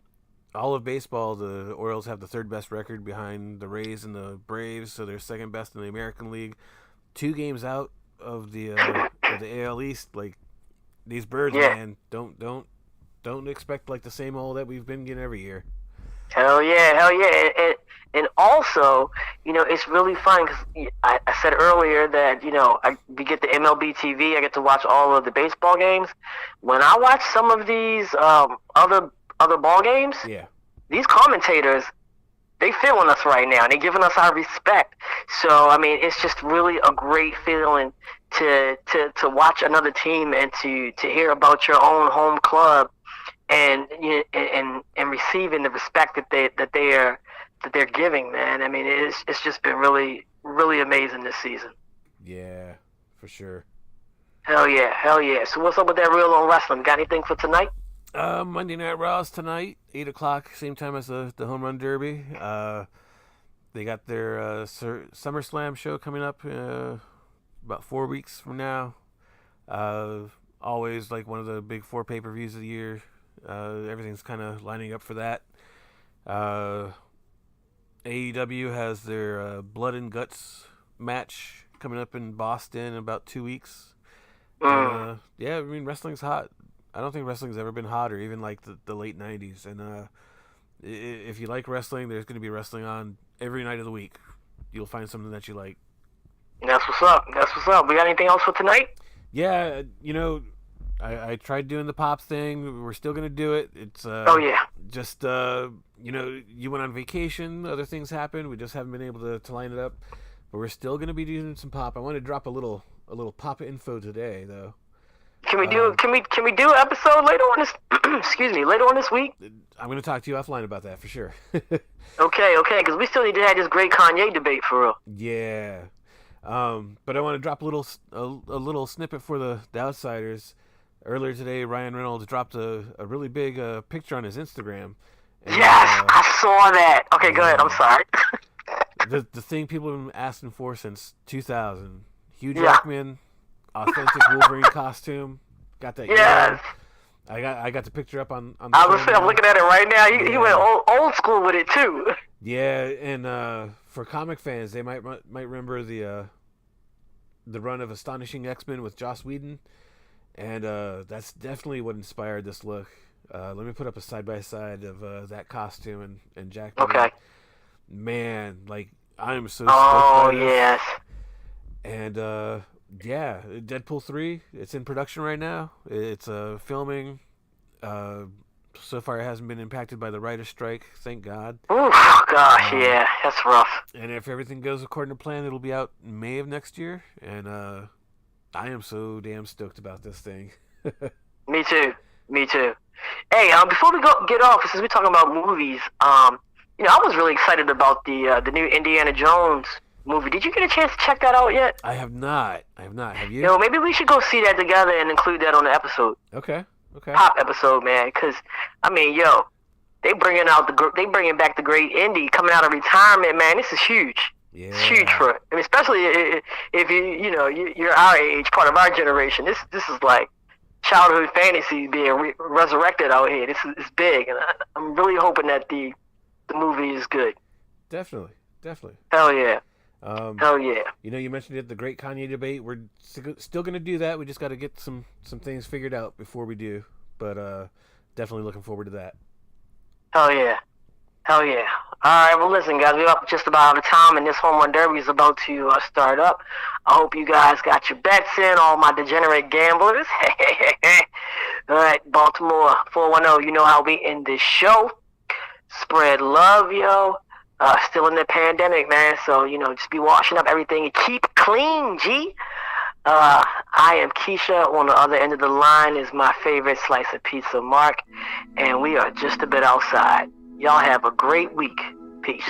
Speaker 1: all of baseball, the Orioles have the third best record behind the Rays and the Braves, so they're second best in the American League. 2 games out of the AL East. Like these Birds, man, don't expect like the same old that we've been getting every year.
Speaker 2: Hell yeah, And also, it's really fun because I said earlier that we get the MLB TV. I get to watch all of the baseball games. When I watch some of these other ball games,
Speaker 1: Yeah.
Speaker 2: these commentators, they feeling us right now. They're giving us our respect. So I mean, it's just really a great feeling to watch another team and to hear about your own home club and receiving the respect that they're giving, man. I mean, it's just been really, really amazing this season.
Speaker 1: Yeah, for sure.
Speaker 2: Hell yeah, hell yeah. So what's up with that Real on Wrestling? Got anything for tonight?
Speaker 1: Monday Night Raw's tonight, 8 o'clock, same time as the Home Run Derby. They got their SummerSlam show coming up about 4 weeks from now. Always like one of the big 4 pay-per-views of the year. Everything's kind of lining up for that. AEW has their Blood and Guts match coming up in Boston in about 2 weeks. Yeah, I mean, wrestling's hot. I don't think wrestling's ever been hotter, even like the late 90s. And if you like wrestling, there's going to be wrestling on every night of the week. You'll find something that you like.
Speaker 2: That's what's up. That's what's up. We got anything else for tonight?
Speaker 1: Yeah, I tried doing the Pops thing. We're still going to do it. It's
Speaker 2: oh, yeah.
Speaker 1: Just, you went on vacation. Other things happened. We just haven't been able to line it up. But we're still going to be doing some Pop. I want to drop a little Pop info today, though.
Speaker 2: Can we do an episode later on this excuse me, later on this week?
Speaker 1: I'm going to talk to you offline about that for sure.
Speaker 2: Okay, because we still need to have this great Kanye debate for real.
Speaker 1: Yeah. But I want to drop a little snippet for the Outsiders. Earlier today, Ryan Reynolds dropped a really big picture on his Instagram. And,
Speaker 2: yes, I saw that. Okay, go ahead. I'm sorry.
Speaker 1: the thing people have been asking for since 2000. Hugh Jackman, authentic Wolverine costume. Got that.
Speaker 2: Yes.
Speaker 1: I got the picture up on the
Speaker 2: I'm looking at it right now. He went old school with it too.
Speaker 1: Yeah, and for comic fans, they might remember the run of Astonishing X-Men with Joss Whedon, and that's definitely what inspired this look. Let me put up a side by side of that costume and Jackman.
Speaker 2: Okay.
Speaker 1: Man, like I am so.
Speaker 2: Oh yes.
Speaker 1: And yeah, Deadpool 3, it's in production right now. It's filming. So far, it hasn't been impacted by the writer's strike, thank God.
Speaker 2: Oh gosh, yeah, that's rough.
Speaker 1: And if everything goes according to plan, it'll be out May of next year. And I am so damn stoked about this thing.
Speaker 2: Me too. Hey, before we get off, since we're talking about movies, I was really excited about the new Indiana Jones movie. Did you get a chance to check that out yet?
Speaker 1: I have not. Have you?
Speaker 2: Maybe we should go see that together and include that on the episode.
Speaker 1: Okay.
Speaker 2: Pop episode, man. Because I mean, they bringing back the great Indy coming out of retirement, man. This is huge.
Speaker 1: Yeah.
Speaker 2: It's huge for it. I mean, especially if you're our age, part of our generation. This is like childhood fantasy being resurrected out here. This is big, and I'm really hoping that the movie is good.
Speaker 1: Definitely.
Speaker 2: Hell yeah. Hell yeah.
Speaker 1: You mentioned it, the great Kanye debate. We're still going to do that. We just got to get some things figured out before we do. But definitely looking forward to that.
Speaker 2: Hell yeah. All right, well, listen, guys, we're up just about out of time, and this Home Run Derby is about to start up. I hope you guys got your bets in, all my degenerate gamblers. All right, Baltimore 410, you know how we end this show. Spread love, yo. Still in the pandemic, man, so, just be washing up everything and keep clean, G. I am Keisha. On the other end of the line is my favorite slice of pizza, Mark, and we are just a bit outside. Y'all have a great week. Peace.